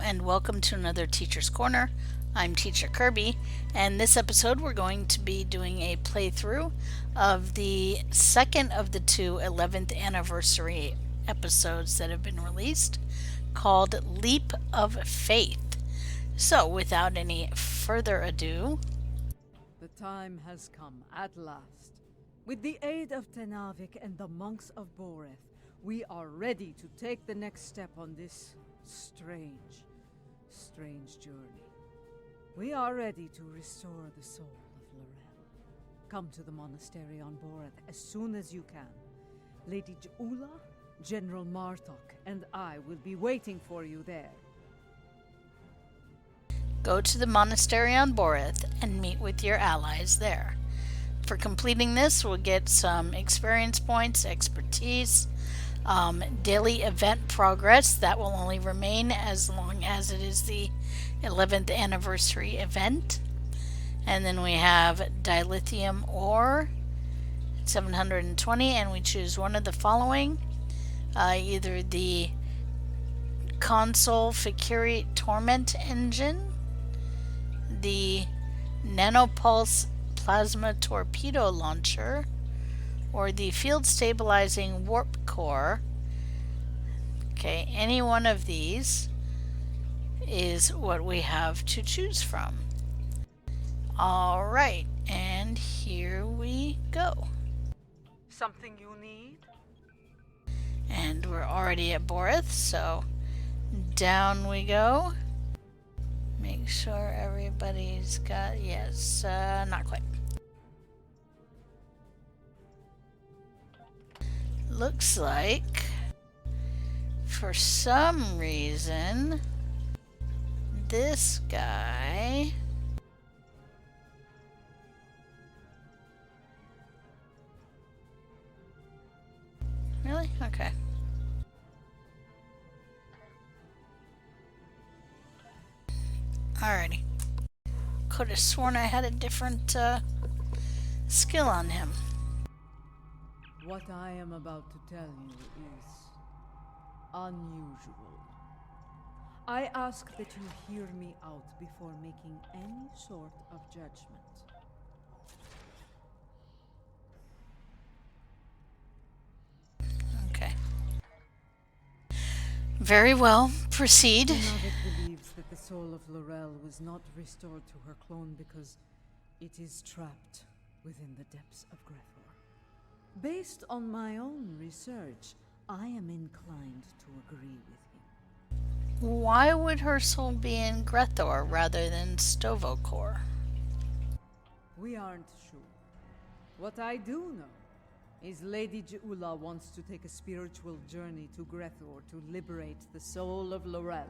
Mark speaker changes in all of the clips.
Speaker 1: and welcome to another Teacher's Corner. I'm Teacher Kirby, and this episode we're going to be doing a playthrough of the second of the two 11th anniversary episodes that have been released, called Leap of Faith. So, without any further ado,
Speaker 2: The time has come at last. With the aid of Tenavik and the monks of Boreth, we are ready to take the next step on this strange journey. We are ready to restore the soul of Lorel. Come to the monastery on Boreth as soon as you can. Lady Ja'ula, General Martok, and I will be waiting for you there.
Speaker 1: go to the monastery on Boreth and meet with your allies there. For completing this, we'll get some experience points, expertise, daily event progress that will only remain as long as it is the 11th anniversary event. And then we have dilithium ore, 720, and we choose one of the following. Either the console Ficuri Torment engine, the nanopulse plasma torpedo launcher, or the field stabilizing warp core. Okay, any one of these is what we have to choose from. Alright, and here we go.
Speaker 2: Something you need?
Speaker 1: And we're already at Boreth, so down we go. Make sure everybody's got, yes, not quite. Looks like, for some reason, this guy really? Okay. Alrighty. Could have sworn I had a different skill on him.
Speaker 2: What I am about to tell you is unusual. I ask that you hear me out before making any sort of judgment.
Speaker 1: Okay. Very well. Proceed.
Speaker 2: Tenavik believes that the soul of Lorel was not restored to her clone because it is trapped within the depths of Grethor. Based on my own research, I am inclined to agree with him.
Speaker 1: Why would her soul be in Grethor rather than Stovokor?
Speaker 2: We aren't sure. What I do know is Lady Ja'ula wants to take a spiritual journey to Grethor to liberate the soul of Lorel.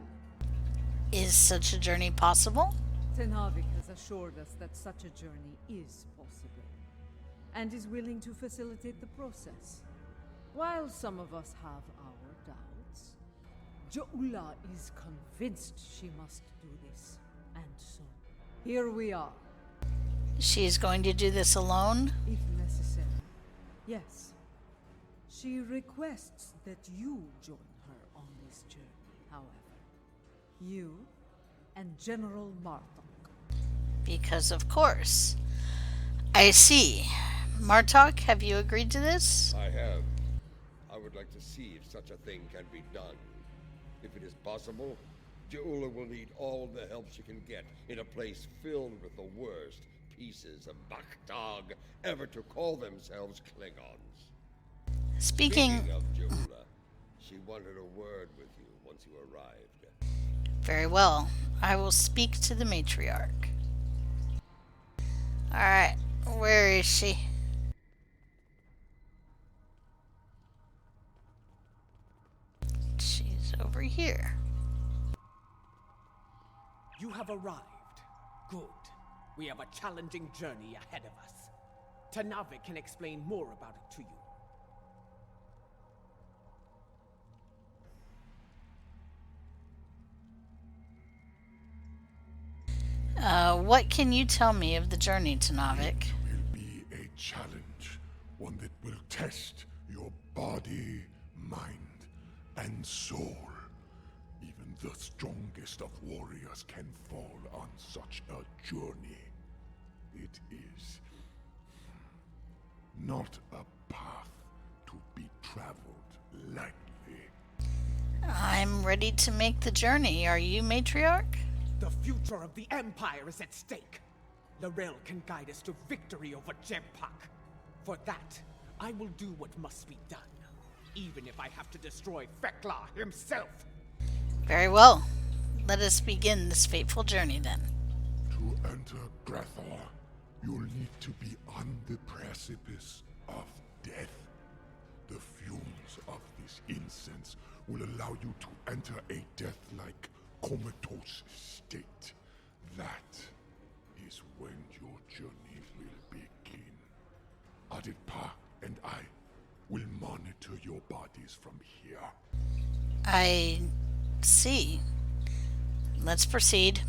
Speaker 1: Is such a journey possible?
Speaker 2: Tenavik has assured us that such a journey is possible, and is willing to facilitate the process. While some of us have our doubts, Ja'ula is convinced she must do this, and so here we are.
Speaker 1: She's going to do this alone?
Speaker 2: If necessary, yes. She requests that you join her on this journey, however. You and General Martok.
Speaker 1: Because of course. I see. Martok, have you agreed to this?
Speaker 3: I have. I would like to see if such a thing can be done. If it is possible, Ja'ula will need all the help she can get in a place filled with the worst pieces of Bakhtag ever to call themselves Klingons.
Speaker 1: Speaking
Speaker 3: of Ja'ula, she wanted a word with you once you arrived.
Speaker 1: very well. I will speak to the matriarch. Alright, where is she? She's over here.
Speaker 4: You have arrived. Good. We have a challenging journey ahead of us. Tenavik can explain more about it to you.
Speaker 1: What can you tell me of the journey to Navik?
Speaker 5: It will be a challenge, one that will test your body, mind, and soul. Even the strongest of warriors can fall on such a journey. It is not a path to be traveled lightly.
Speaker 1: I'm ready to make the journey. Are you, Matriarch?
Speaker 4: The future of the Empire is at stake. Lorel can guide us to victory over Jempak. For that, I will do what must be done, even if I have to destroy Fekla himself.
Speaker 1: Very well. Let us begin this fateful journey then.
Speaker 5: To enter Grathor, you'll need to be on the precipice of death. The fumes of this incense will allow you to enter a death-like comatose state. That is when your journey will begin. Aditpa and I will monitor your bodies from here.
Speaker 1: I see. Let's proceed.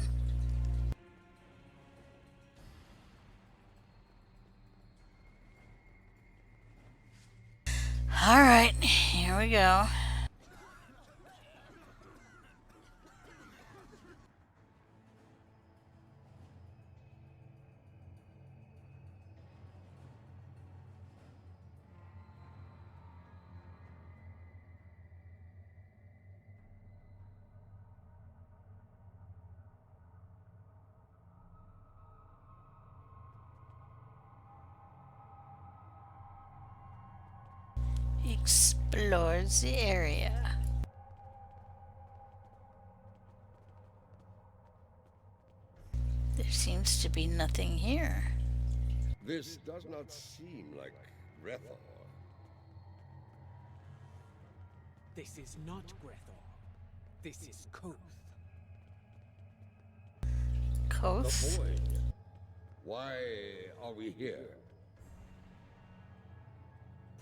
Speaker 1: All right, here we go. Explores the area. There seems to be nothing here.
Speaker 3: This does not seem like Grethor.
Speaker 4: This is not Grethor. This is Koth.
Speaker 3: The
Speaker 1: Koth?
Speaker 3: void. Why are we here?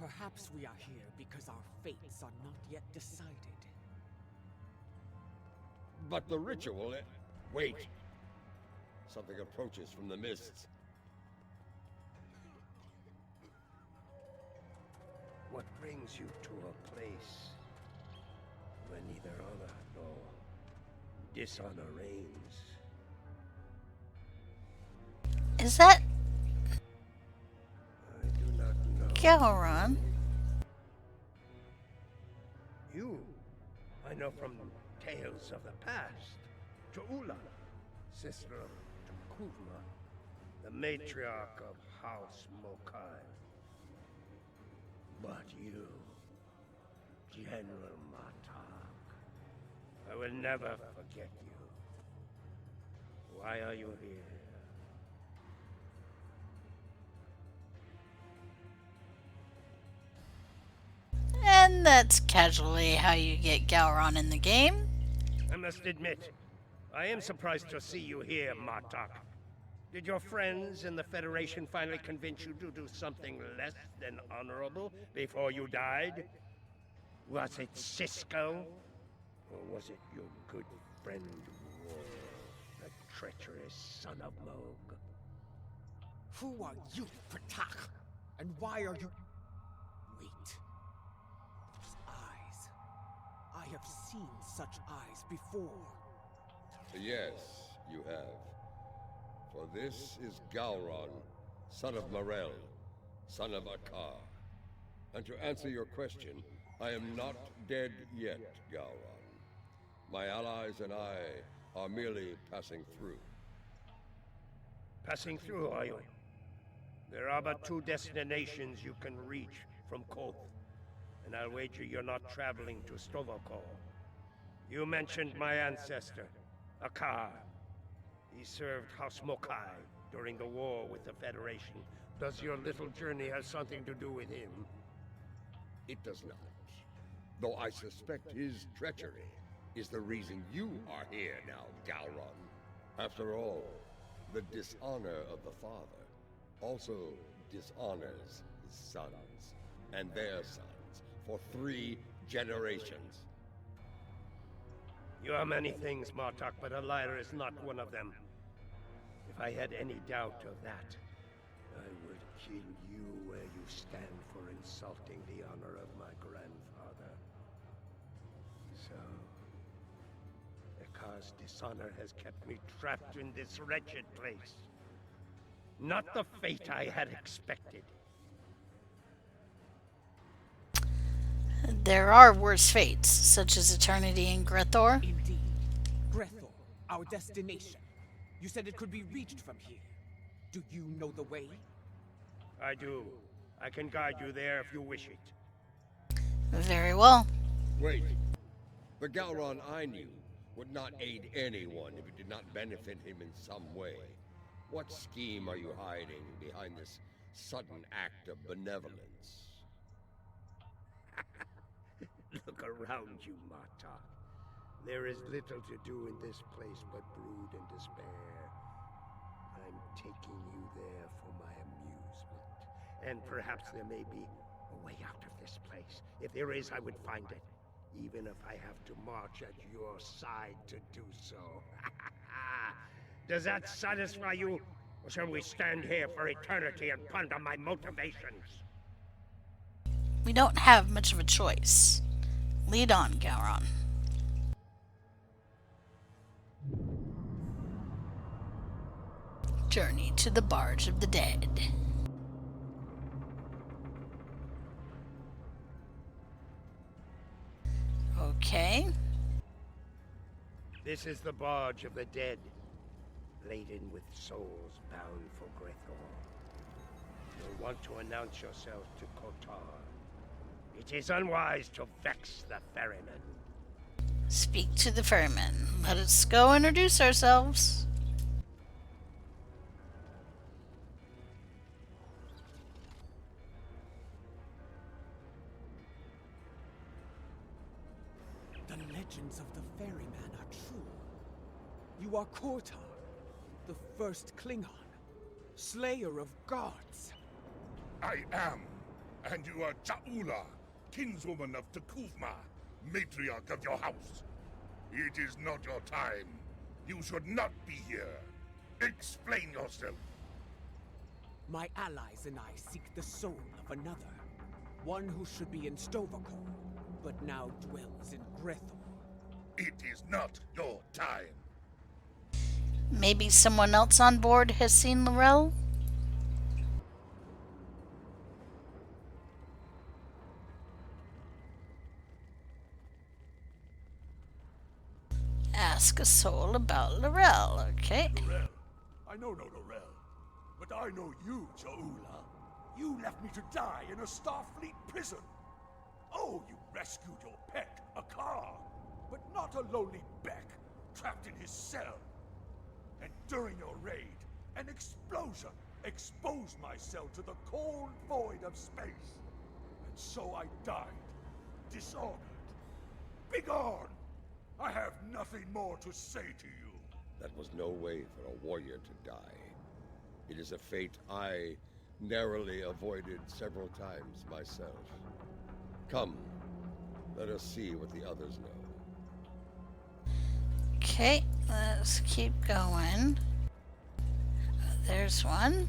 Speaker 4: Perhaps we are here because our fates are not yet decided.
Speaker 3: But the ritual... Wait. Something approaches from the mists.
Speaker 6: What brings you to a place where neither honor nor dishonor reigns?
Speaker 1: Is that
Speaker 6: I do not know.
Speaker 1: Galron?
Speaker 6: You, I know from tales of the past. Joula, sister of Tukuvma, the matriarch of House Mokai. But you, General Martok, I will never forget you. Why are you here?
Speaker 1: And that's casually how you get Galron in the game.
Speaker 6: I must admit, I am surprised to see you here, Martok. Did your friends in the Federation finally convince you to do something less than honorable before you died? Was it Cisco? Or was it your good friend War, the treacherous son of Moog?
Speaker 4: Who are you, Patak? And why are you... Wait. Those eyes. I have seen such eyes before.
Speaker 3: Yes, you have. For this is Galron, son of Morel, son of Akar. And to answer your question, I am not dead yet, Galron. My allies and I are merely passing through.
Speaker 6: Passing through, are you? There are but two destinations you can reach from Koth, and I'll wager you're not traveling to Stovokor. You mentioned my ancestor, Akar. He served House Mokai during the war with the Federation. Does your little journey have something to do with him?
Speaker 3: It does not. Though I suspect his treachery is the reason you are here now, Galron. After all, the dishonor of the father also dishonors his sons and their sons for 3 generations.
Speaker 6: You are many things, Martok, but a liar is not one of them. If I had any doubt of that, I would kill you where you stand for insulting the honor of my grandfather. So, Kotar's dishonor has kept me trapped in this wretched place. Not the fate I had expected.
Speaker 1: There are worse fates, such as eternity in Grethor.
Speaker 4: Indeed. Grethor, our destination. You said it could be reached from here. Do you know the way?
Speaker 6: I do. I can guide you there if you wish it.
Speaker 1: Very well.
Speaker 3: Wait. The Gowron I knew would not aid anyone if it did not benefit him in some way. What scheme are you hiding behind this sudden act of benevolence?
Speaker 6: Look around you, Martok. There is little to do in this place but brood and despair. I'm taking you there for my amusement. And perhaps there may be a way out of this place. If there is, I would find it. Even if I have to march at your side to do so. Does that satisfy you? Or shall we stand here for eternity and ponder my motivations?
Speaker 1: We don't have much of a choice. Lead on, Gowron. Journey to the Barge of the Dead. Okay.
Speaker 6: This is the Barge of the Dead, laden with souls bound for Grethor. You'll want to announce yourself to Kotar. It is unwise to vex the ferryman.
Speaker 1: Speak to the ferryman. Let us go introduce ourselves.
Speaker 4: The legends of the ferryman are true. You are Kotar, the first Klingon, slayer of gods.
Speaker 5: I am. And you are Ja'ula, kinswoman of Tekuvma, matriarch of your house. It is not your time. You should not be here. Explain yourself.
Speaker 4: My allies and I seek the soul of another. One who should be in Sto-vo-kor, but now dwells in Grethor.
Speaker 5: It is not your time.
Speaker 1: Maybe someone else on board has seen L'Rell? Ask a soul about L'Rell, okay?
Speaker 5: L'Rell? I know no L'Rell, but I know you, Ja'ula. You left me to die in a Starfleet prison. Oh, you rescued your pet, a car, but not a lowly Beck, trapped in his cell. And during your raid, an explosion exposed my cell to the cold void of space. And so I died, dishonored. Begone! I have nothing more to say to you.
Speaker 3: That was no way for a warrior to die. It is a fate I narrowly avoided several times myself. Come, let us see what the others know.
Speaker 1: Okay, let's keep going. There's one.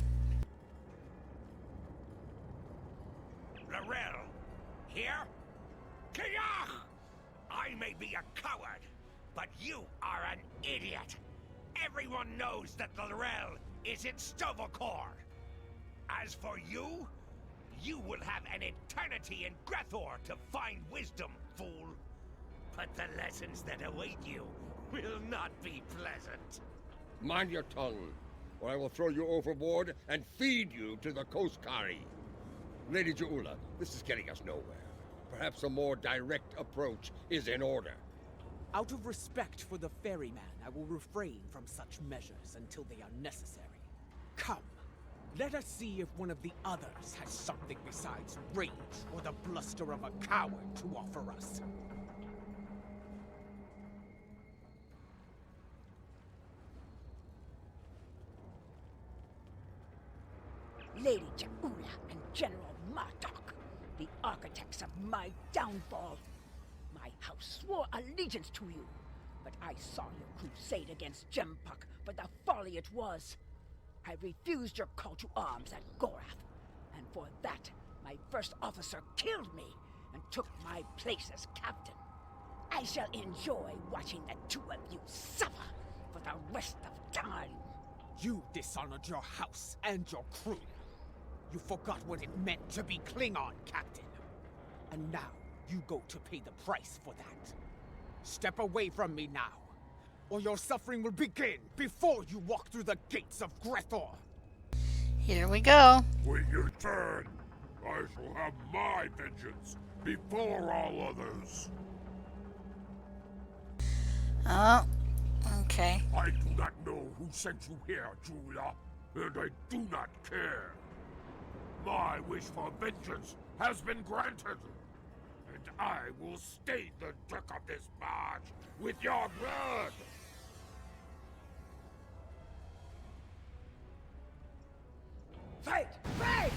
Speaker 6: L'Rell, here? Kiyah! I may be a coward, but you are an idiot. Everyone knows that L'Rell is in Sto-vo-kor. As for you, you will have an eternity in Grethor to find wisdom, fool. But the lessons that await you will not be pleasant.
Speaker 3: Mind your tongue, or I will throw you overboard and feed you to the Koskari. Lady Ja'ula, this is getting us nowhere. Perhaps a more direct approach is in order.
Speaker 4: Out of respect for the ferryman, I will refrain from such measures until they are necessary. Come, let us see if one of the others has something besides rage or the bluster of a coward to offer us.
Speaker 7: Lady Ja'ula and General Martok, the architects of my downfall. My house swore allegiance to you, but I saw your crusade against Jempuk for the folly it was. I refused your call to arms at Gorath, and for that, my first officer killed me and took my place as captain. I shall enjoy watching the two of you suffer for the rest of time.
Speaker 4: You dishonored your house and your crew. You forgot what it meant to be Klingon, Captain. And now you go to pay the price for that. Step away from me now, or your suffering will begin before you walk through the gates of Grethor.
Speaker 1: Here we go.
Speaker 5: When you turn, I shall have my vengeance before all others.
Speaker 1: Oh, okay.
Speaker 5: I do not know who sent you here, Julia, and I do not care. My wish for vengeance has been granted, and I will stain the deck of this barge with your blood.
Speaker 7: Fight! Fight!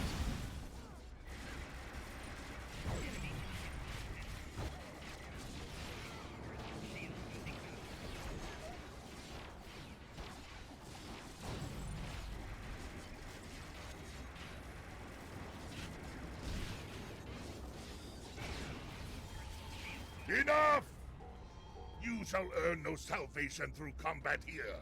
Speaker 5: Enough! You shall earn no salvation through combat here.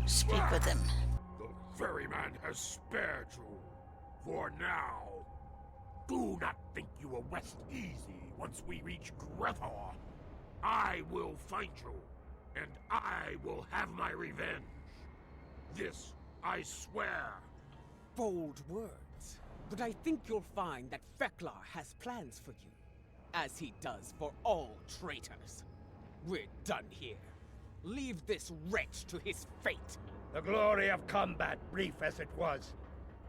Speaker 1: Speak with him.
Speaker 5: The ferryman has spared you. For now. Do not think you will rest easy once we reach Grethor. I will find you, and I will have my revenge. This I swear.
Speaker 4: Bold words, but I think you'll find that Feklar has plans for you, as he does for all traitors. We're done here. Leave this wretch to his fate.
Speaker 6: The glory of combat, brief as it was.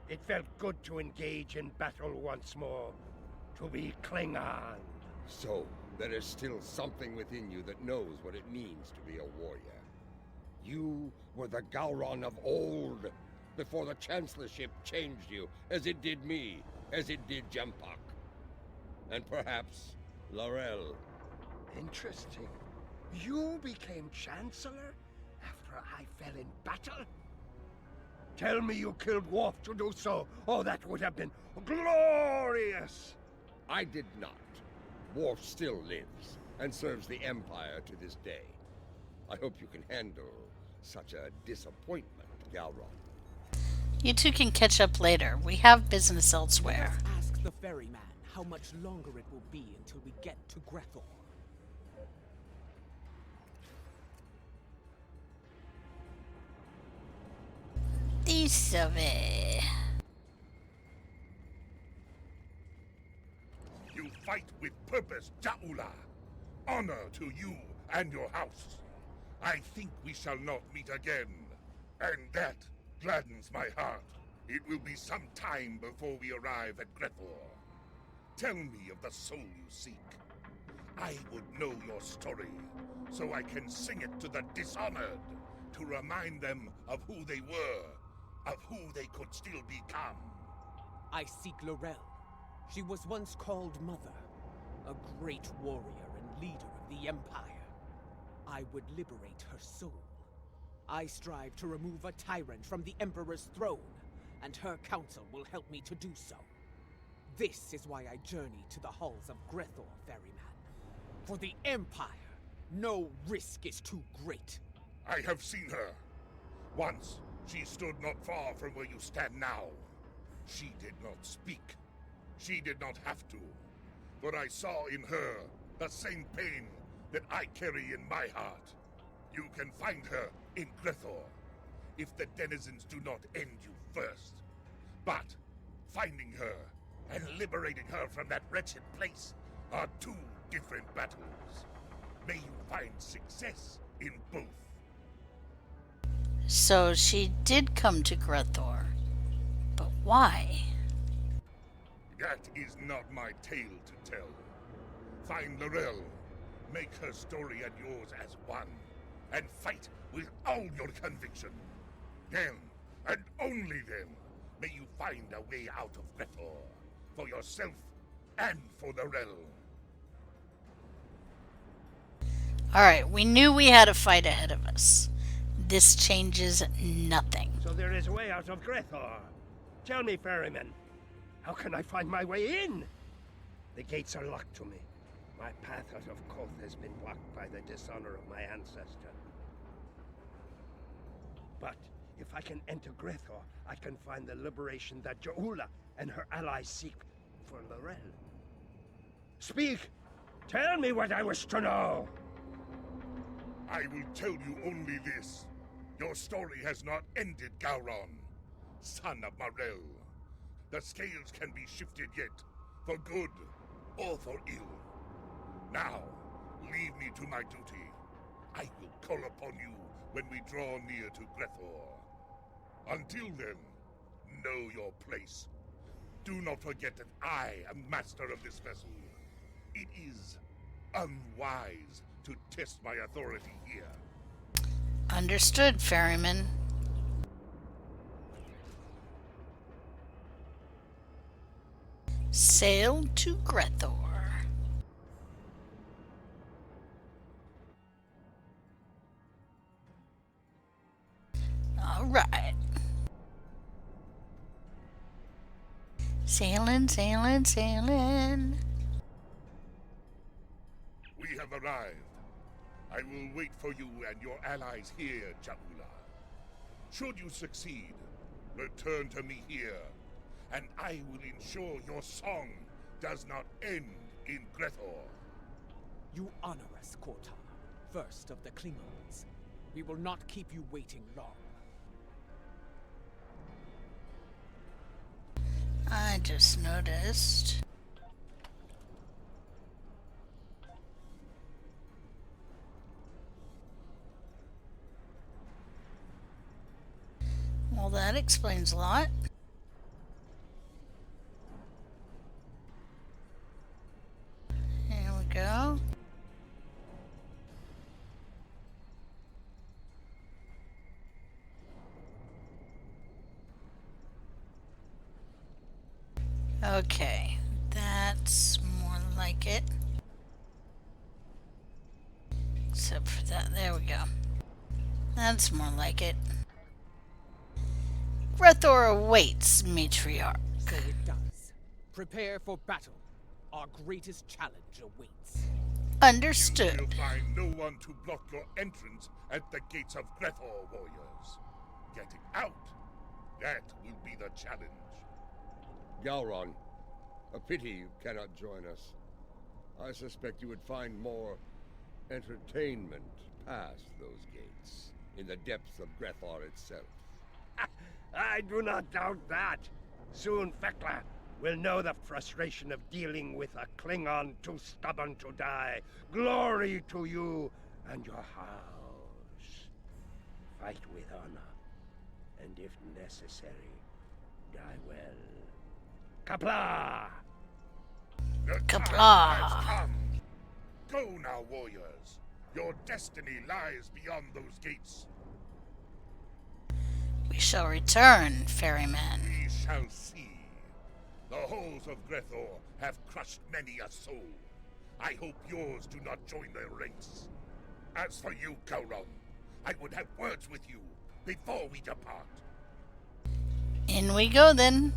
Speaker 6: It felt good to engage in battle once more. To be Klingon.
Speaker 3: So, there is still something within you that knows what it means to be a warrior. You were the Gowron of old, before the Chancellorship changed you, as it did me, as it did Jempak. And perhaps Laurel.
Speaker 6: Interesting. You became Chancellor after I fell in battle? Tell me you killed Worf to do so. Oh, that would have been glorious!
Speaker 3: I did not. Worf still lives, and serves the Empire to this day. I hope you can handle such a disappointment, Galron.
Speaker 1: You two can catch up later. We have business elsewhere.
Speaker 4: Ask the ferryman how much longer it will be until we get to Grethor.
Speaker 1: This way.
Speaker 5: You fight with purpose, Jaula. Honor to you and your house. I think we shall not meet again. And that gladdens my heart. It will be some time before we arrive at Grethor. Tell me of the soul you seek. I would know your story, so I can sing it to the dishonored, to remind them of who they were, of who they could still become.
Speaker 4: I seek Laurel. She was once called Mother, a great warrior and leader of the Empire. I would liberate her soul. I strive to remove a tyrant from the Emperor's throne, and her council will help me to do so. This is why I journey to the halls of Grethor, ferryman. For the Empire, no risk is too great.
Speaker 5: I have seen her. Once, she stood not far from where you stand now. She did not speak. She did not have to. But I saw in her the same pain that I carry in my heart. You can find her in Grethor, if the denizens do not end you first. But finding her and liberating her from that wretched place are two different battles. May you find success in both.
Speaker 1: So she did come to Grethor. But why?
Speaker 5: That is not my tale to tell. Find Laurel, make her story and yours as one, and fight with all your conviction. Then, and only then, may you find a way out of Grethor, for yourself and for Laurel.
Speaker 1: Alright, we knew we had a fight ahead of us. This changes nothing.
Speaker 6: So there is a way out of Grethor. Tell me, ferryman, how can I find my way in? The gates are locked to me. My path out of Koth has been blocked by the dishonor of my ancestor. But if I can enter Grethor, I can find the liberation that Jaula and her allies seek for Lorel. Speak! Tell me what I wish to know!
Speaker 5: I will tell you only this. Your story has not ended, Gowron, son of Marel. The scales can be shifted yet, for good or for ill. Now, leave me to my duty. I will call upon you when we draw near to Grethor. Until then, know your place. Do not forget that I am master of this vessel. It is unwise to test my authority here.
Speaker 1: Understood, ferryman. Sail to Grethor. All right. Sailing, sailing, sailing.
Speaker 5: We have arrived. I will wait for you and your allies here, Jaula. Should you succeed, return to me here, and I will ensure your song does not end in Grethor.
Speaker 4: You honor us, Kotar, first of the Klingons. We will not keep you waiting long.
Speaker 1: I just noticed. Well, that explains a lot. Here we go. Okay, that's more like it. Except for that, there we go. That's more like it. Grethor awaits, matriarch.
Speaker 4: So it does. Prepare for battle. Our greatest challenge awaits.
Speaker 1: Understood.
Speaker 5: You will find no one to block your entrance at the gates of Grethor, warriors. Getting out, that will be the challenge.
Speaker 3: Gowron, a pity you cannot join us. I suspect you would find more entertainment past those gates, in the depths of Grethor itself.
Speaker 6: I do not doubt that. Soon Fekla will know the frustration of dealing with a Klingon too stubborn to die. Glory to you and your house. Fight with honor, and if necessary, die well. Kapla!
Speaker 5: The time
Speaker 1: Kapla!
Speaker 5: has come. Go now, warriors. Your destiny lies beyond those gates.
Speaker 1: We shall return, ferryman.
Speaker 5: We shall see. The halls of Grethor have crushed many a soul. I hope yours do not join their ranks. As for you, Gowron, I would have words with you before we depart.
Speaker 1: In we go then.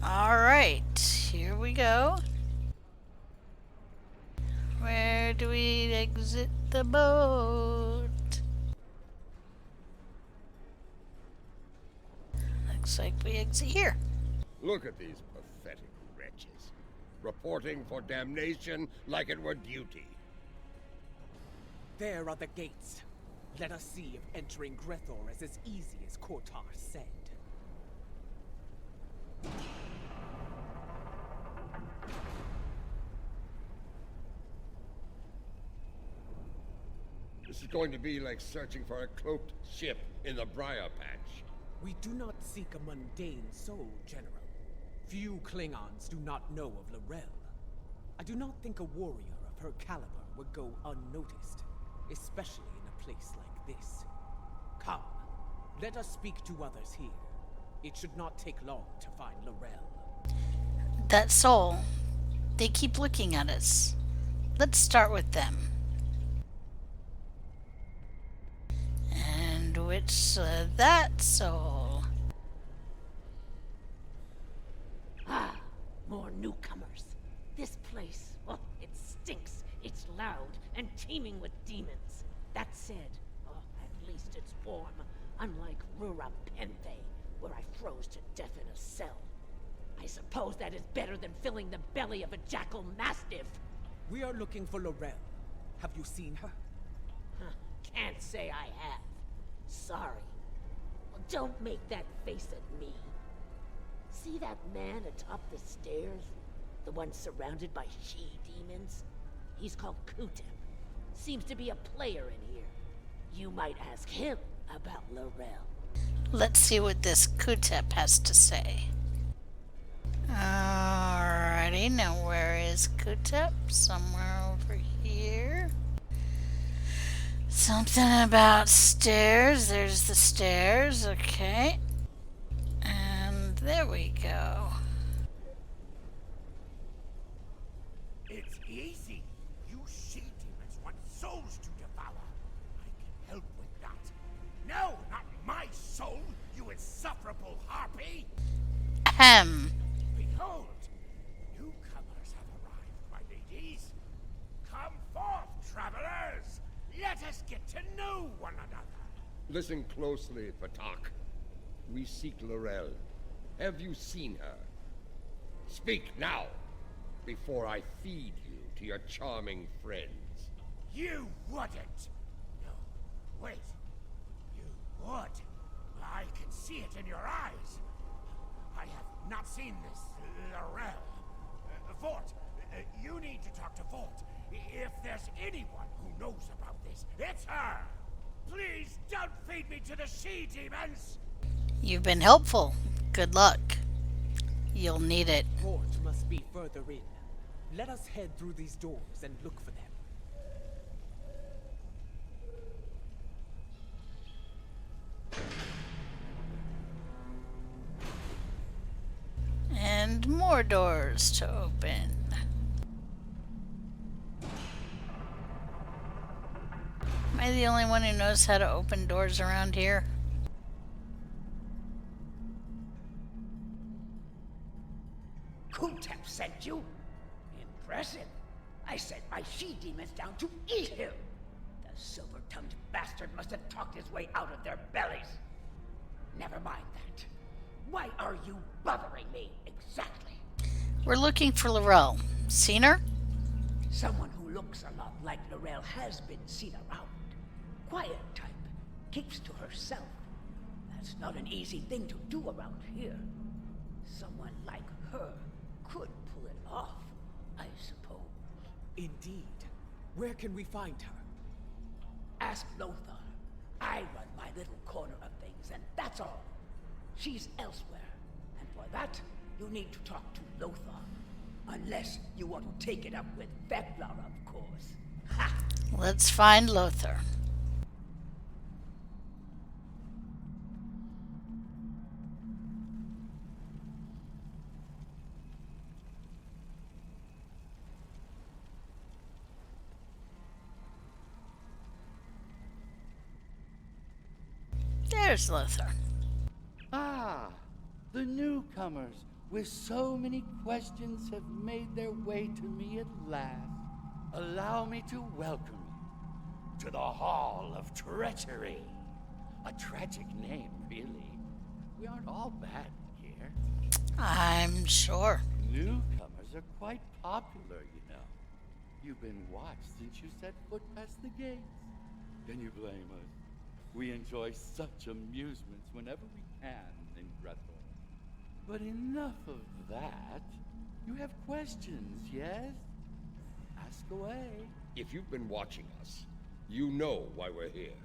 Speaker 1: Alright, here we go. Where do we exit the boat? Looks like we exit here.
Speaker 3: Look at these pathetic wretches, reporting for damnation like it were duty.
Speaker 4: There are the gates. Let us see if entering Grethor is as easy as Kotar said.
Speaker 3: This is going to be like searching for a cloaked ship in the Briar Patch.
Speaker 4: We do not seek a mundane soul, General. Few Klingons do not know of Lorel. I do not think a warrior of her caliber would go unnoticed, especially in a place like this. Come, let us speak to others here. It should not take long to find Lorel.
Speaker 1: That soul. They keep looking at us. let's start with them. And which that soul?
Speaker 8: Ah, more newcomers. This place, oh, it stinks. It's loud and teeming with demons. That said, oh, at least it's warm, unlike Rura Penthe, where I froze to death in a cell. I suppose that is better than filling the belly of a jackal mastiff.
Speaker 4: We are looking for Laurel. Have you seen her?
Speaker 8: Huh, can't say I have. Sorry. Well, don't make that face at me. See that man atop the stairs? The one surrounded by she-demons? He's called Kutep. Seems to be a player in here. You might ask him about Laurel.
Speaker 1: Let's see what this Kutep has to say. Alrighty, now where is Kutep? Somewhere over here. Something about stairs. There's the stairs, okay. And there we go.
Speaker 9: It's easy. You she-demons want souls to devour. I can help with that. No, not my soul, you insufferable harpy!
Speaker 1: Ahem.
Speaker 9: Behold, newcomers have arrived, my ladies. Come forth, travelers. Let us get to know one another.
Speaker 3: Listen closely, Patak. We seek Laurel. Have you seen her? Speak now, before I feed you to your charming friends.
Speaker 9: You wouldn't. No, wait. You would. I can see it in your eyes. I have not seen this, Laurel. Vort, you need to talk to Vort. If there's anyone who knows about this, it's her. Please don't feed me to the she-demons.
Speaker 1: You've been helpful. Good luck. You'll need it.
Speaker 4: Port must be further in. Let us head through these doors and look for them.
Speaker 1: And more doors to open. Am I the only one who knows how to open doors around here?
Speaker 7: Kutep sent you? Impressive. I sent my she-demons down to eat him. The silver-tongued bastard must have talked his way out of their bellies. Never mind that. Why are you bothering me, exactly?
Speaker 1: We're looking for Laurel. Seen her?
Speaker 7: Someone who looks a lot like Laurel has been seen around. Quiet type. Keeps to herself. That's not an easy thing to do around here. Someone like her could pull it off, I suppose.
Speaker 4: Indeed. Where can we find her?
Speaker 7: Ask Lothar. I run my little corner of things, and that's all. She's elsewhere, and for that, you need to talk to Lothar. Unless you want to take it up with Veklar, of course. Ha!
Speaker 1: Let's find Lothar. There's Lothar.
Speaker 10: Ah, the newcomers with so many questions have made their way to me at last. Allow me to welcome you to the Hall of Treachery. A tragic name, really. We aren't all bad here.
Speaker 1: I'm sure.
Speaker 10: Newcomers are quite popular, you know. You've been watched since you set foot past the gates. Can you blame us? We enjoy such amusements whenever we can in Grethel. But enough of that. You have questions, yes? Ask away.
Speaker 3: If you've been watching us, you know why we're here.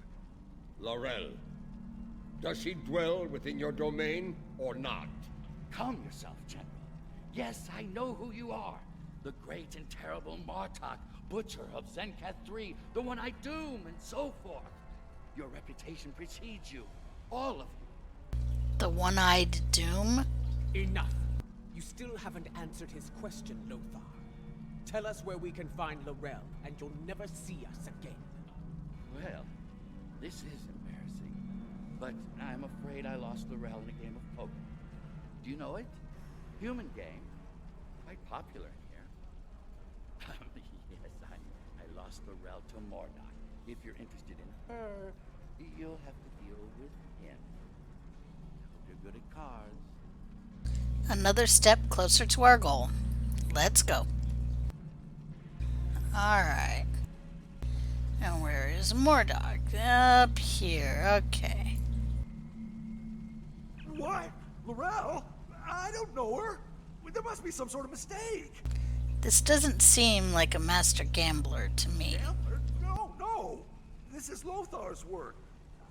Speaker 3: Laurel, does she dwell within your domain or not?
Speaker 10: Calm yourself, General. Yes, I know who you are. The great and terrible Martok, Butcher of Zenkath III, the one I doom, and so forth. Your reputation precedes you. All of you.
Speaker 1: The one-eyed doom?
Speaker 4: Enough. You still haven't answered his question, Lothar. Tell us where we can find Laurel, and you'll never see us again.
Speaker 10: Well, this is embarrassing. But I'm afraid I lost Laurel in a game of poker. Do you know it? Human game. Quite popular in here. Yes, I lost Laurel to Mordok. If you're interested in her, you'll have to deal with him. Hope you're good at cards.
Speaker 1: Another step closer to our goal. Let's go. Alright. And where is Mordok? Up here. Okay.
Speaker 11: What? Laurel? I don't know her. There must be some sort of mistake.
Speaker 1: This doesn't seem like a master gambler to me.
Speaker 11: Gambler? No. This is Lothar's work.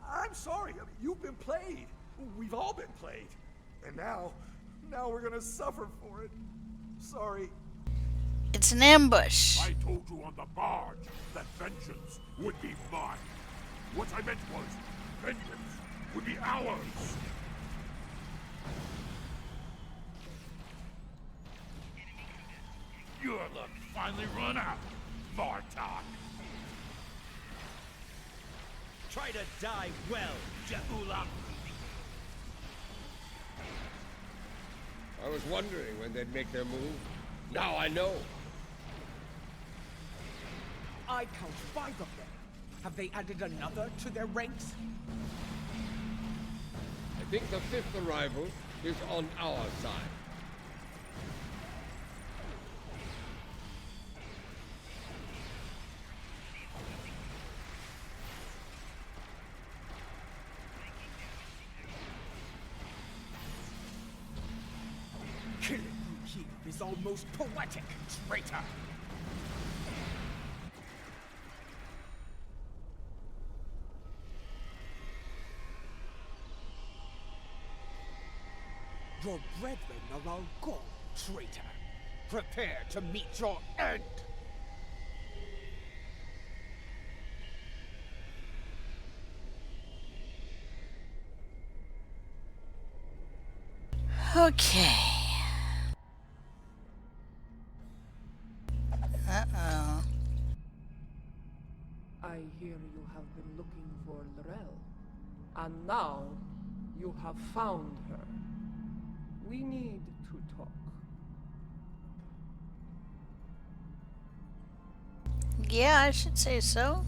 Speaker 11: I'm sorry. I mean, you've been played. We've all been played. And now we're gonna suffer for it. Sorry.
Speaker 1: It's an ambush.
Speaker 5: I told you on the barge that vengeance would be mine. What I meant was, vengeance would be ours. Your luck finally run out, Martok.
Speaker 9: Try to die well, Ja'ula.
Speaker 3: I was wondering when they'd make their move. Now I know.
Speaker 4: I count 5 of them. Have they added another to their ranks?
Speaker 3: I think the 5th arrival is on our side.
Speaker 4: Killing you here is almost poetic, traitor! Your brethren are all gone, traitor. Prepare to meet your end!
Speaker 1: Okay. Uh-oh.
Speaker 12: I hear you have been looking for Laurel. And now you have found her. We need to talk.
Speaker 1: Yeah, I should say so.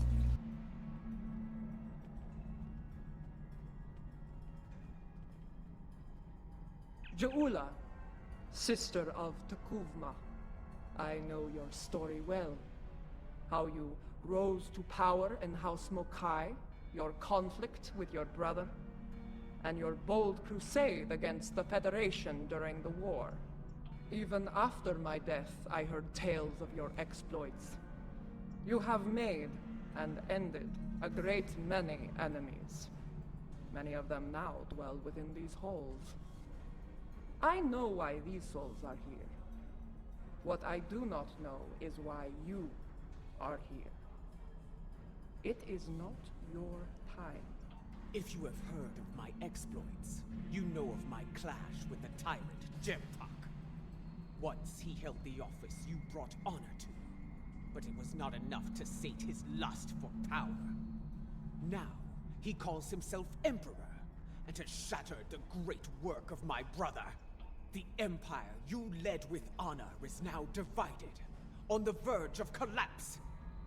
Speaker 12: Ja'ula, sister of Takuvma. I know your story well. How you rose to power in House Mokai, your conflict with your brother, and your bold crusade against the Federation during the war. Even after my death, I heard tales of your exploits. You have made and ended a great many enemies. Many of them now dwell within these halls. I know why these souls are here. What I do not know is why you are here. It is not your time.
Speaker 4: If you have heard of my exploits, you know of my clash with the tyrant Jempak. Once he held the office you brought honor to, but it was not enough to sate his lust for power. Now, he calls himself Emperor, and has shattered the great work of my brother. The empire you led with honor is now divided, on the verge of collapse.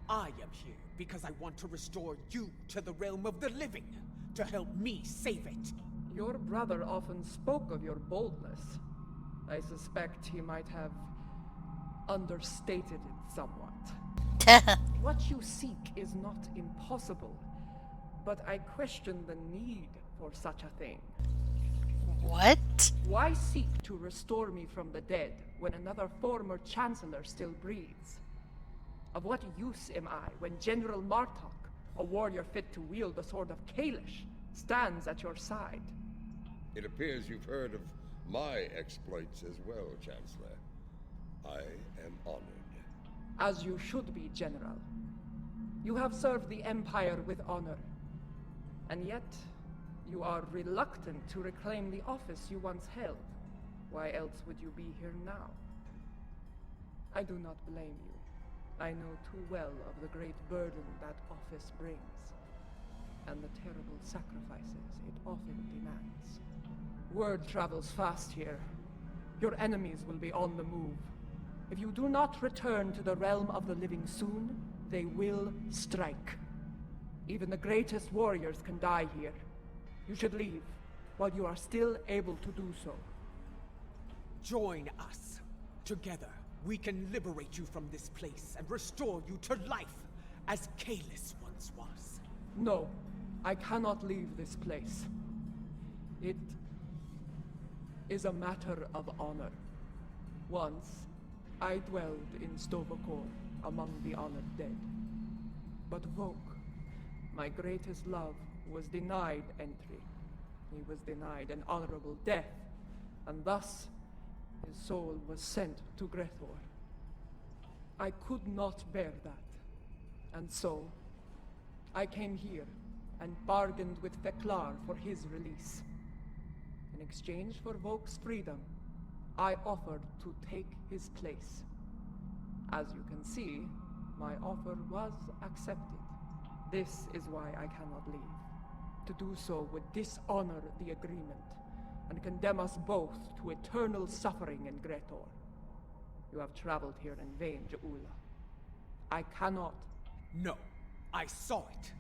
Speaker 4: I am here because I want to restore you to the realm of the living, to help me save it.
Speaker 12: Your brother often spoke of your boldness. I suspect he might have understated it somewhat. What you seek is not impossible, but I question the need for such a thing.
Speaker 1: What?
Speaker 12: Why seek to restore me from the dead when another former chancellor still breathes? Of what use am I when General Martok, a warrior fit to wield the sword of Kalish, stands at your side?
Speaker 3: It appears you've heard of my exploits as well, Chancellor. I am honored.
Speaker 12: As you should be, General. You have served the Empire with honor. And yet, you are reluctant to reclaim the office you once held. Why else would you be here now? I do not blame you. I know too well of the great burden that office brings, and the terrible sacrifices it often demands. Word travels fast here. Your enemies will be on the move. If you do not return to the realm of the living soon, they will strike. Even the greatest warriors can die here. You should leave, while you are still able to do so.
Speaker 4: Join us. Together, we can liberate you from this place and restore you to life, as Kalis once was.
Speaker 12: No, I cannot leave this place. It is a matter of honor. Once, I dwelled in Sto-vo-kor among the honored dead. But Voke, my greatest love, was denied entry. He was denied an honorable death, and thus his soul was sent to Grethor. I could not bear that, and so I came here and bargained with Feklar for his release. In exchange for Voke's freedom, I offered to take his place. As you can see, my offer was accepted. This is why I cannot leave. To do so would dishonor the agreement and condemn us both to eternal suffering in Grethor. You have traveled here in vain, Je'ula. I cannot.
Speaker 4: No, I saw it.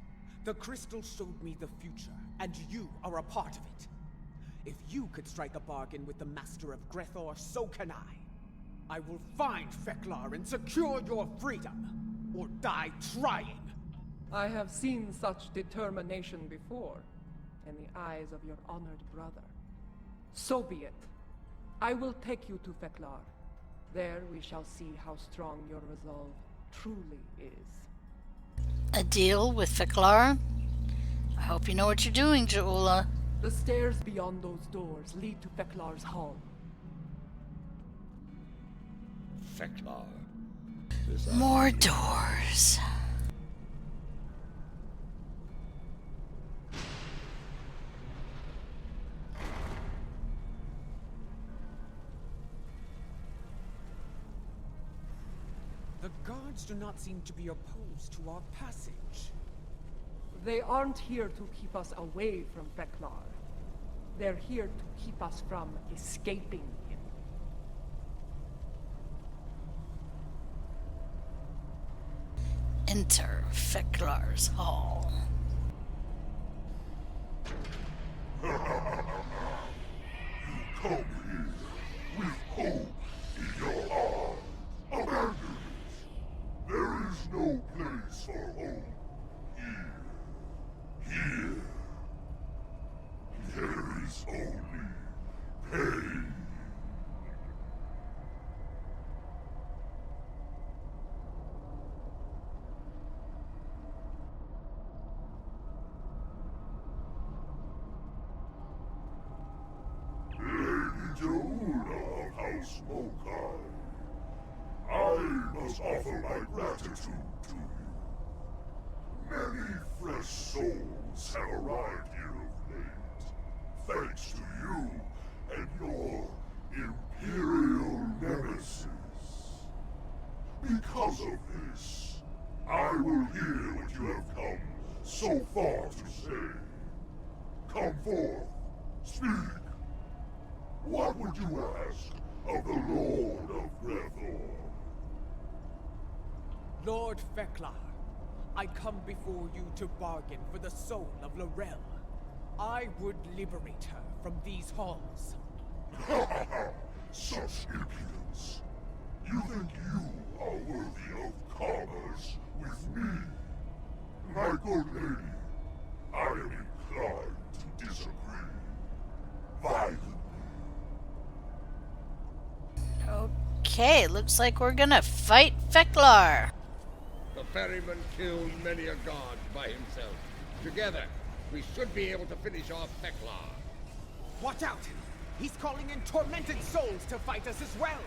Speaker 4: The crystal showed me the future, and you are a part of it. If you could strike a bargain with the Master of Grethor, so can I. I will find Feklar and secure your freedom, or die trying.
Speaker 12: I have seen such determination before, in the eyes of your honored brother. So be it. I will take you to Feklar. There we shall see how strong your resolve truly is.
Speaker 1: A deal with Feklar? I hope you know what you're doing, Je'ula.
Speaker 12: The stairs beyond those doors lead to Feklar's hall.
Speaker 3: Feklar.
Speaker 1: More doors.
Speaker 4: The guards do not seem to be opposed to our passage.
Speaker 12: They aren't here to keep us away from Feklar. They're here to keep us from escaping him.
Speaker 1: Enter Feklar's hall.
Speaker 5: You come here with hope in your heart. Abandon it. There is no place for hope here. Here, there is only pain. Lady Je'ula of House Mokai, I must offer my gratitude to you. Many fresh souls have arrived here of late, thanks to you and your Imperial Nemesis. Because of this, I will hear what you have come so far to say. Come forth, speak. What would you ask of the Lord of Grethor?
Speaker 4: Lord Feklar, I come before you to bargain for the soul of Lorelle. I would liberate her from these halls.
Speaker 5: Such impudence. You think you are worthy of commerce with me? My good lady, I am inclined to disagree. Violently.
Speaker 1: Okay, looks like we're gonna fight Feklar.
Speaker 3: The ferryman killed many a god by himself. Together, we should be able to finish off Feklar.
Speaker 4: Watch out! He's calling in tormented souls to fight us as well!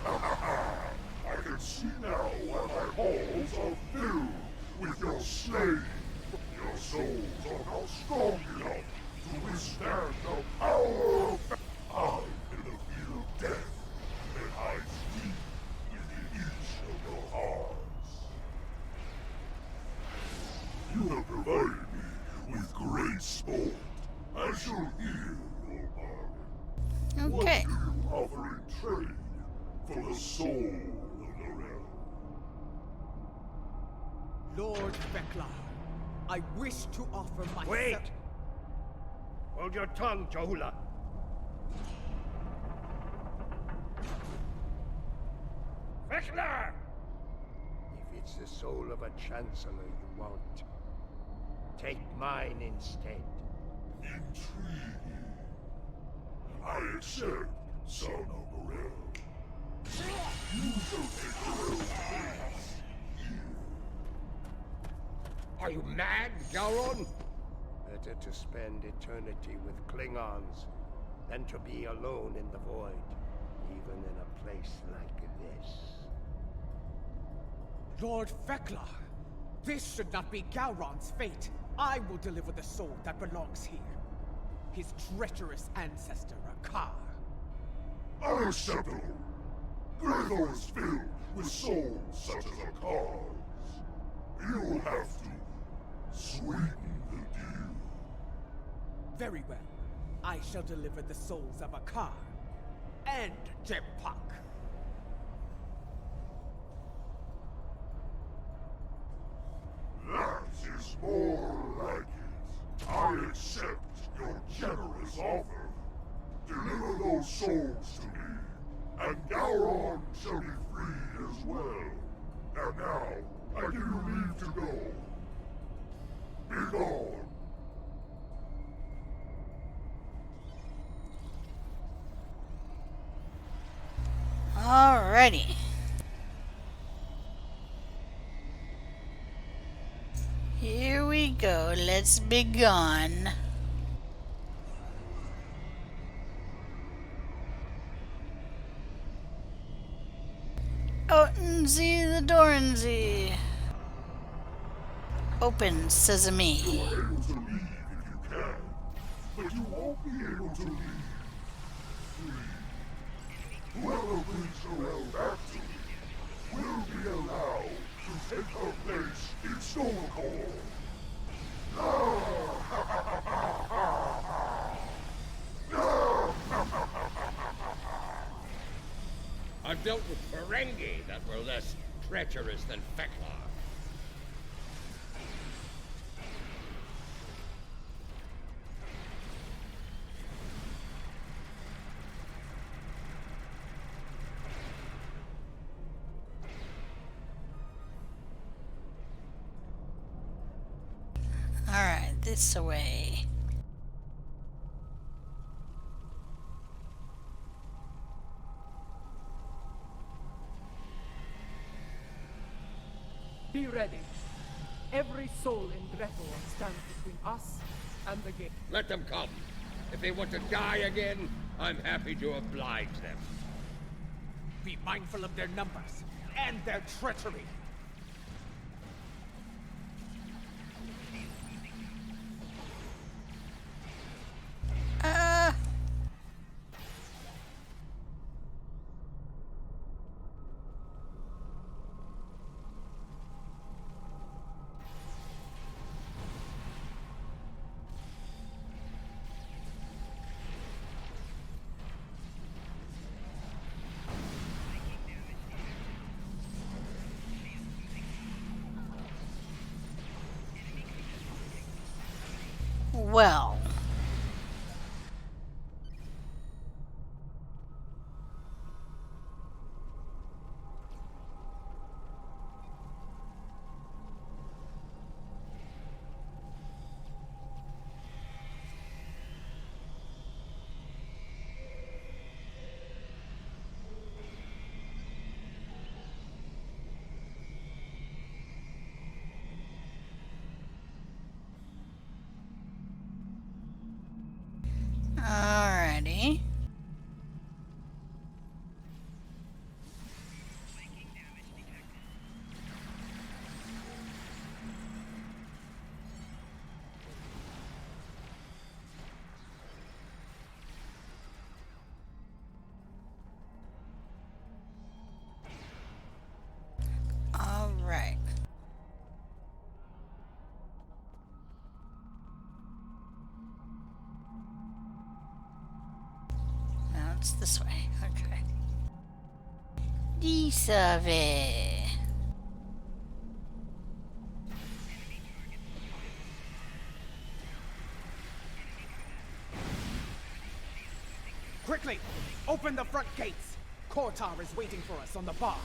Speaker 5: I can see now why my halls are filled with your slave. Your souls are not strong enough to withstand the power of I am the field of death that hides deep within each of your hearts. You have provided me with great sport. I shall hear your bargain.
Speaker 1: Okay.
Speaker 5: What do you offer in trade for the soul of the realm?
Speaker 4: Lord Vekla, I wish to offer my
Speaker 6: Wait! Hold your tongue, Jahula. Vekla! If it's the soul of a chancellor you want, take mine instead.
Speaker 5: Intriguing. I accept, son of the realm. You shall take the realm here.
Speaker 6: Are you mad, Gowron? Better to spend eternity with Klingons than to be alone in the void, even in a place like this.
Speaker 4: Lord Vekla, this should not be Gowron's fate. I will deliver the soul that belongs here. His treacherous ancestor, Akar.
Speaker 5: Unacceptable! Grathor is filled with souls such as Akar's. You will have to sweeten the deal.
Speaker 4: Very well. I shall deliver the souls of Akar and Jempak.
Speaker 5: That is more like it. I accept your generous offer. Deliver those souls to me, and Gowron shall be free as well. And now, I give you leave to go. Be gone.
Speaker 1: Alrighty. Here we go. Let's be gone. Otenzi the Dorenzi. Open sesame.
Speaker 5: You are able to leave if you can, but you won't be able to leave free. Whoever brings Norel back to me will be allowed to take her place in Stormcore.
Speaker 3: I've dealt with Ferengi that were less treacherous than Feklar.
Speaker 1: Alright, this away.
Speaker 12: Be ready. Every soul in Grethor stands between us and the gate.
Speaker 3: Let them come. If they want to die again, I'm happy to oblige them.
Speaker 4: Be mindful of their numbers and their treachery.
Speaker 1: Well. it's this way. Okay. This way.
Speaker 4: Quickly! Open the front gates! Kortar is waiting for us on the barge.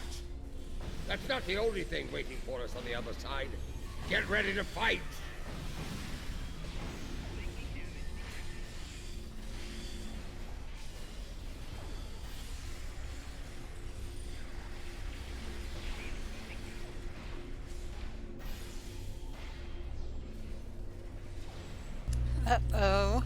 Speaker 3: That's not the only thing waiting for us on the other side. Get ready to fight!
Speaker 1: Uh-oh.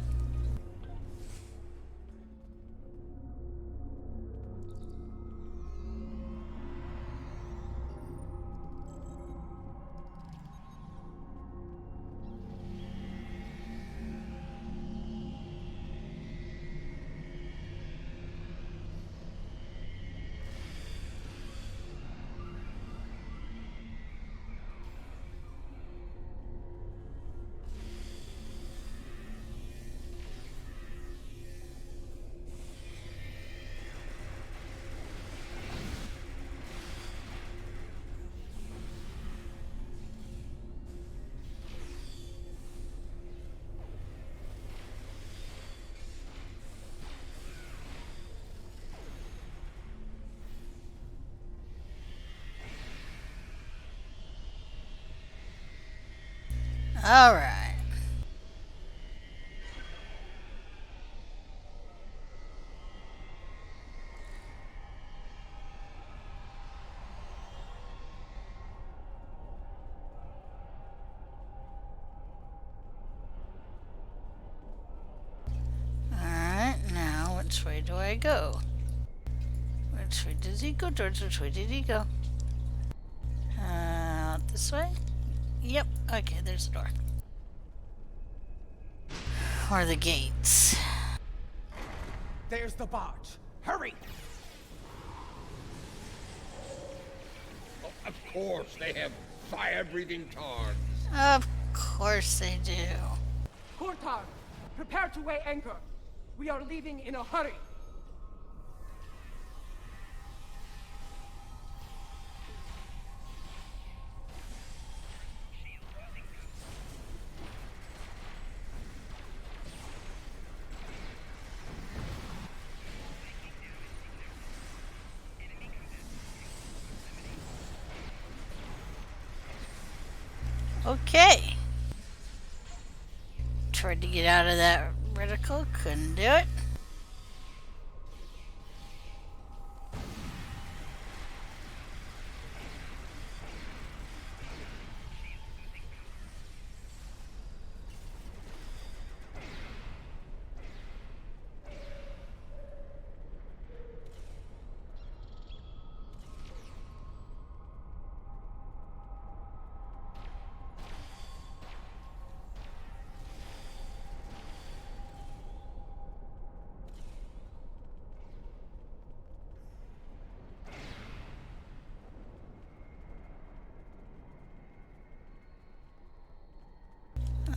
Speaker 1: All right. All right, now which way do I go? Which way does he go, George? Which way did he go? This way? Yep. Okay, there's the door. Or the gates.
Speaker 4: There's the barge. Hurry!
Speaker 3: Oh, of course, they have fire-breathing tards.
Speaker 1: Of course they do.
Speaker 12: Kortar, prepare to weigh anchor. We are leaving in a hurry.
Speaker 1: Okay. Tried to get out of that reticle, couldn't do it.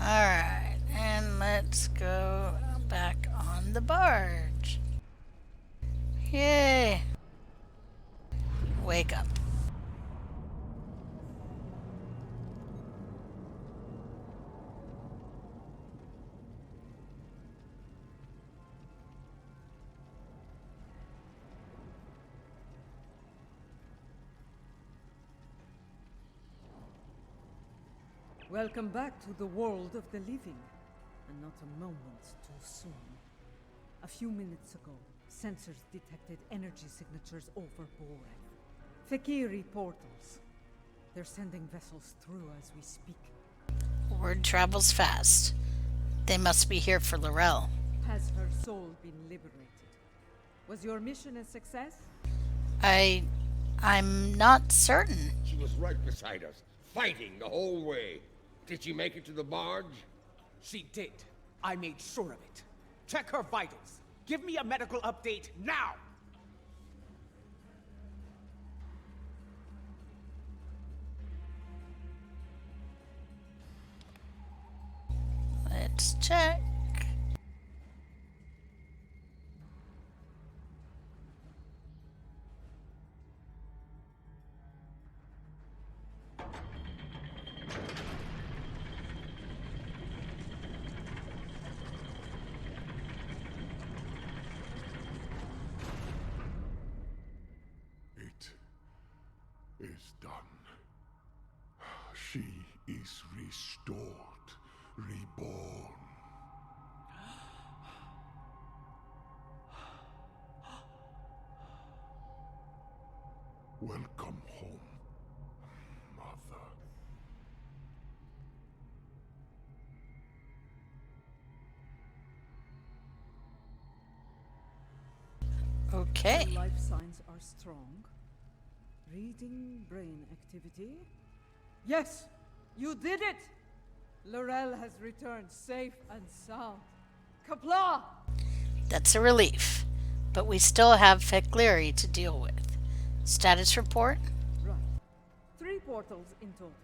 Speaker 1: Alright, and let's go back on the barge. Yay! Wake up.
Speaker 2: Welcome back to the world of the living, and not a moment too soon. A few minutes ago, sensors detected energy signatures over Boreth. Fekiri portals. They're sending vessels through as we speak.
Speaker 1: Word travels fast. They must be here for Laurel.
Speaker 2: Has her soul been liberated? Was your mission a success?
Speaker 1: I'm not certain.
Speaker 3: She was right beside us, fighting the whole way. Did she make it to the barge?
Speaker 4: She did. I made sure of it. Check her vitals. Give me a medical update now!
Speaker 1: Let's check.
Speaker 5: is done. She is restored, reborn. Welcome home, Mother.
Speaker 1: Okay.
Speaker 2: The life signs are strong. Reading brain activity. Yes, you did it! Laurel has returned safe and sound. Kapla!
Speaker 1: That's a relief. But we still have Fekleri to deal with. Status report?
Speaker 2: Right. 3 portals in total.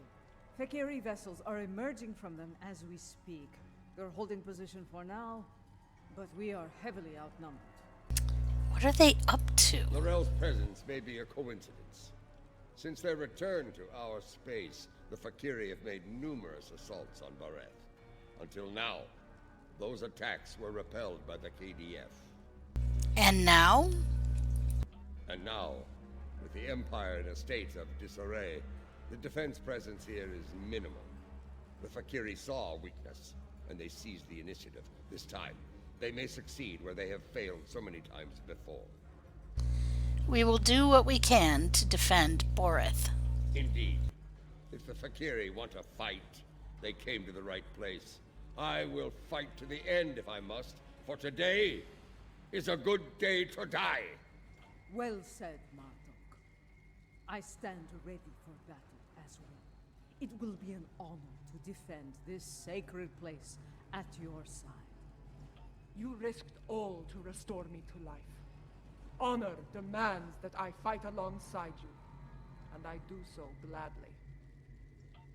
Speaker 2: Fekiri vessels are emerging from them as we speak. They're holding position for now, but we are heavily outnumbered.
Speaker 1: What are they up to?
Speaker 3: Laurel's presence may be a coincidence. Since their return to our space, the Fakiri have made numerous assaults on Bareth. Until now, those attacks were repelled by the KDF.
Speaker 1: And now?
Speaker 3: And now, with the Empire in a state of disarray, the defense presence here is minimal. The Fakiri saw weakness, and they seized the initiative. This time, they may succeed where they have failed so many times before.
Speaker 1: We will do what we can to defend Boreth.
Speaker 3: Indeed. If the Fakiri want to fight, they came to the right place. I will fight to the end if I must, for today is a good day to die.
Speaker 2: Well said, Martok. I stand ready for battle as well. It will be an honor to defend this sacred place at your side.
Speaker 12: You risked all to restore me to life. Honor demands that I fight alongside you, and I do so gladly.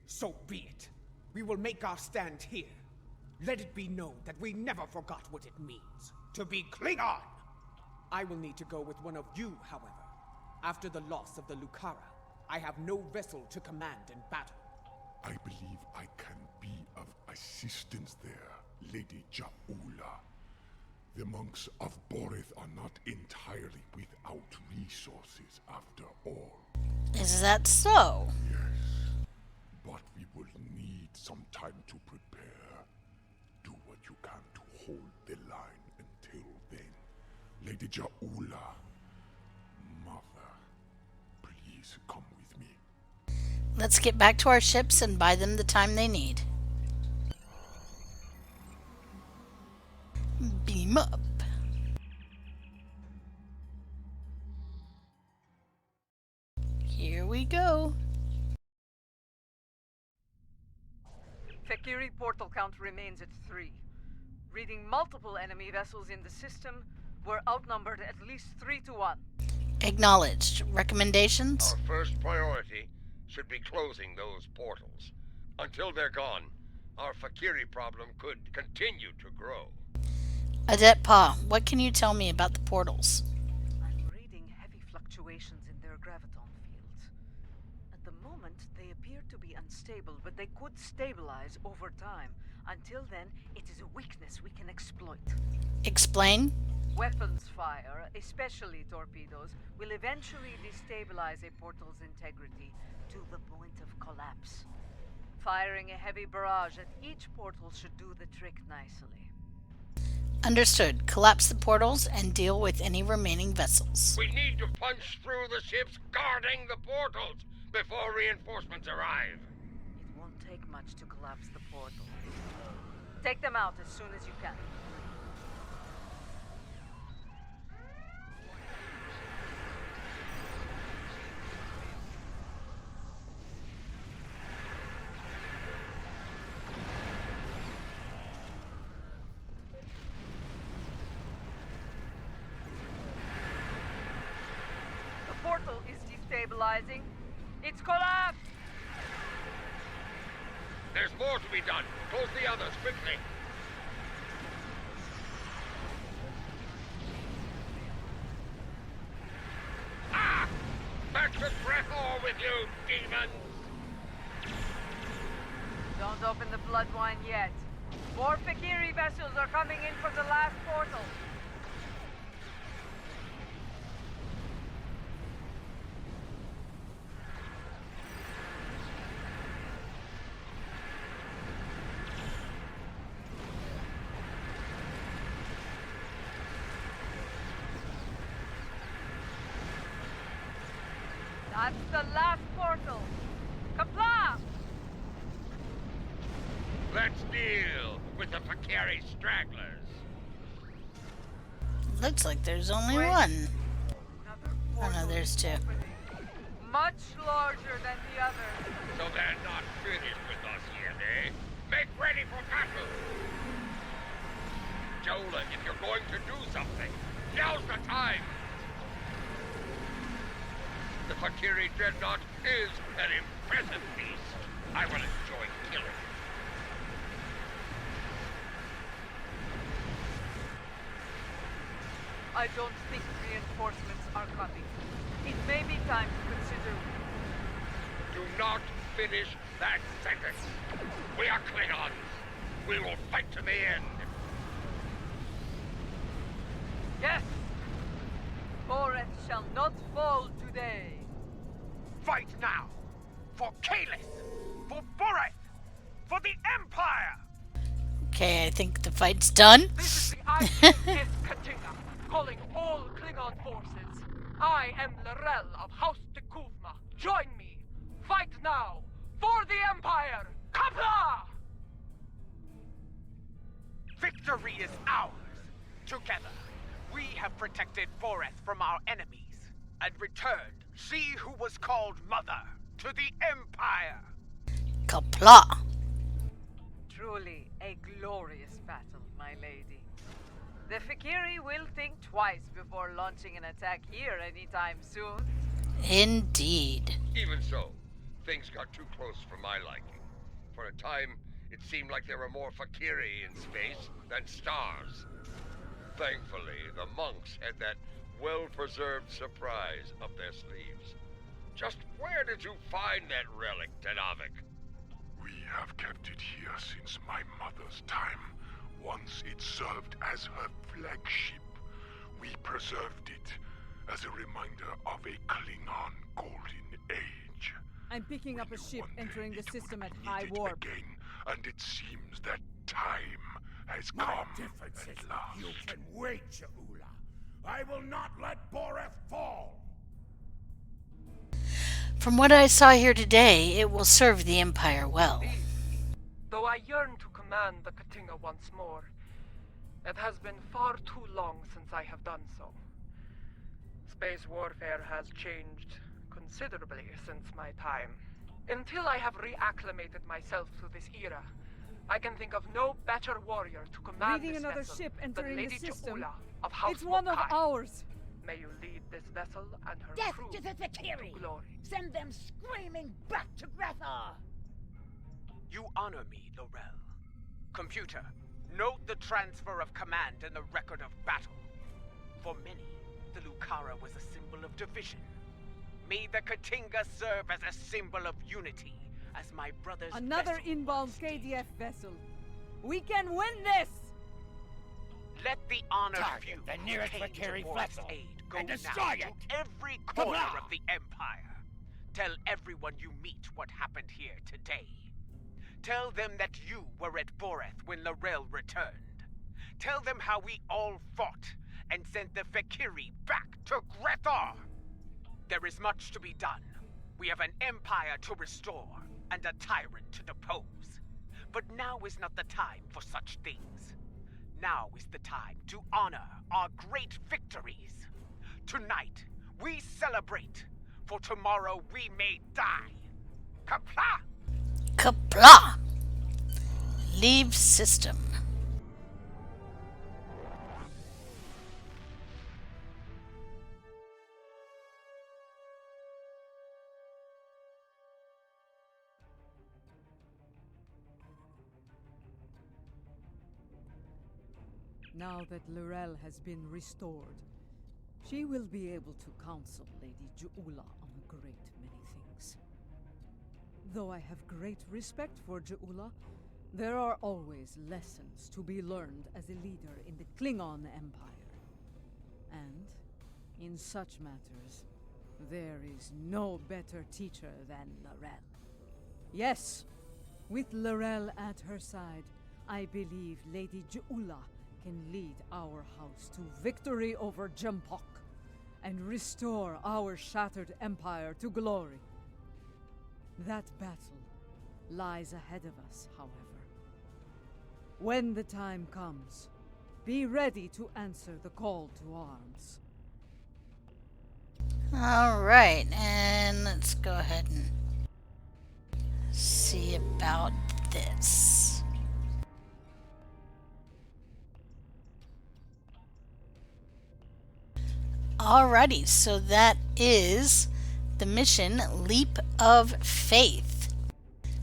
Speaker 4: So be it. We will make our stand here. Let it be known that we never forgot what it means to be Klingon! I will need to go with one of you, however. After the loss of the Lucara, I have no vessel to command in battle.
Speaker 5: I believe I can be of assistance there, Lady Jaula. The monks of Boreth are not entirely without resources after all.
Speaker 1: Is that so?
Speaker 5: Yes, but we will need some time to prepare. Do what you can to hold the line until then. Lady Jaula, Mother, please come with me.
Speaker 1: Let's get back to our ships and buy them the time they need. Beam up. Here we go.
Speaker 2: Fekiri portal count remains at 3. Reading multiple enemy vessels in the system, we're outnumbered at least 3 to 1.
Speaker 1: Acknowledged. Recommendations?
Speaker 3: Our first priority should be closing those portals. Until they're gone, our Fakiri problem could continue to grow.
Speaker 1: Adet Pa, what can you tell me about the portals?
Speaker 2: I'm reading heavy fluctuations in their graviton fields. At the moment, they appear to be unstable, but they could stabilize over time. Until then, it is a weakness we can exploit.
Speaker 1: Explain?
Speaker 2: Weapons fire, especially torpedoes, will eventually destabilize a portal's integrity to the point of collapse. Firing a heavy barrage at each portal should do the trick nicely.
Speaker 1: Understood. Collapse the portals and deal with any remaining vessels.
Speaker 3: We need to punch through the ships guarding the portals before reinforcements arrive.
Speaker 2: It won't take much to collapse the portal. Take them out as soon as you can. Portal is destabilizing. It's collapsed!
Speaker 3: There's more to be done. Close the others quickly. Ah! Back to Breathor with you, demons!
Speaker 2: Don't open the blood wine yet. More Fakiri vessels are coming in from the last portal. That's the last portal. Kapla!
Speaker 6: Let's deal with the Fakiri stragglers.
Speaker 1: Looks like there's only one. Oh no, there's two.
Speaker 2: Much larger than the others.
Speaker 6: So they're not finished with us yet, eh? Make ready for battle! Jola, if you're going to do something, now's the time! The Fakiri Dreadnought is an impressive beast. I will enjoy killing.
Speaker 2: I don't think reinforcements are coming. It may be time to consider.
Speaker 6: Do not finish that sentence. We are Klingons. We will fight to the end.
Speaker 2: Yes! Boreth shall not fall today.
Speaker 9: Fight now! For Kalis! For Boreth! For the Empire!
Speaker 1: Okay, I think the fight's done.
Speaker 12: This is the ICS Katinga, calling all Klingon forces. I am Lorel of House Tekuvma. Join me. Fight now. For the Empire. Kapla!
Speaker 9: Victory is ours! Together, we have protected Boreth from our enemies and returned she who was called Mother to the Empire!
Speaker 1: Kapla!
Speaker 2: Truly a glorious battle, my lady. The Fakiri will think twice before launching an attack here anytime soon.
Speaker 1: Indeed.
Speaker 6: Even so, things got too close for my liking. For a time, it seemed like there were more Fakiri in space than stars. Thankfully, the monks had that well-preserved surprise up their sleeves. Just where did you find that relic, Tenavik?
Speaker 5: We have kept it here since my mother's time. Once it served as her flagship. We preserved it as a reminder of a Klingon golden age.
Speaker 2: I'm picking up a ship entering the system at high
Speaker 5: Need it
Speaker 2: warp.
Speaker 5: again, and it seems that time has
Speaker 9: My
Speaker 5: come
Speaker 9: differences
Speaker 5: at
Speaker 9: with
Speaker 5: last.
Speaker 9: you can wait, Jaula. I will not let Boreth fall!
Speaker 1: From what I saw here today, it will serve the Empire well.
Speaker 12: Though I yearn to command the Katinga once more, it has been far too long since I have done so. Space warfare has changed considerably since my time. Until I have reacclimated myself to this era, I can think of no better warrior to command
Speaker 2: Reading
Speaker 12: this
Speaker 2: another
Speaker 12: vessel
Speaker 2: ship
Speaker 12: than
Speaker 2: entering the
Speaker 12: Lady
Speaker 2: system.
Speaker 12: Jaula of House
Speaker 2: It's one of
Speaker 12: Mokai.
Speaker 2: ours.
Speaker 12: May you lead this vessel and her
Speaker 7: Death
Speaker 12: crew
Speaker 7: to the Fakiri!
Speaker 12: to glory.
Speaker 7: Send them screaming back to Grethar!
Speaker 9: You honor me, Lorel. Computer, note the transfer of command in the record of battle. For many, the Lucara was a symbol of division. May the Katinga serve as a symbol of unity, as my brother's
Speaker 2: Another
Speaker 9: vessel
Speaker 2: inbound
Speaker 9: once did.
Speaker 2: KDF vessel. We can win this!
Speaker 9: Let the honored
Speaker 13: Target
Speaker 9: few
Speaker 13: the nearest
Speaker 9: who came to
Speaker 13: Fakiri
Speaker 9: Boreth's
Speaker 13: vessel
Speaker 9: aid go
Speaker 13: and
Speaker 9: now
Speaker 13: destroy
Speaker 9: to
Speaker 13: it.
Speaker 9: every corner
Speaker 13: Kabla!
Speaker 9: of the Empire. Tell everyone you meet what happened here today. Tell them that you were at Boreth when Lorel returned. Tell them how we all fought and sent the Fakiri back to Grethar. There is much to be done. We have an empire to restore and a tyrant to depose. But now is not the time for such things. Now is the time to honor our great victories. Tonight, we celebrate, for tomorrow we may die. Kapla!
Speaker 1: Kapla! Leave system.
Speaker 2: Now that Lorel has been restored, she will be able to counsel Lady Jaula on a great many things. Though I have great respect for Jaula, there are always lessons to be learned as a leader in the Klingon Empire. And, in such matters, there is no better teacher than Lorel. Yes, with Lorel at her side, I believe Lady Jaula can lead our house to victory over Jempok. and restore our shattered empire to glory. That battle lies ahead of us, however. When the time comes, be ready to answer the call to arms.
Speaker 1: Alright, and let's go ahead and see about this. Alrighty, so that is the mission Leap of Faith.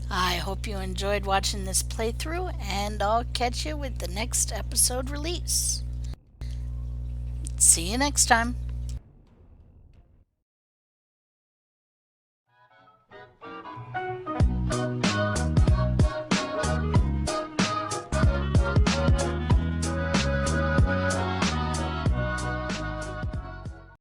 Speaker 1: I hope you enjoyed watching this playthrough, and I'll catch you with the next episode release. See you next time.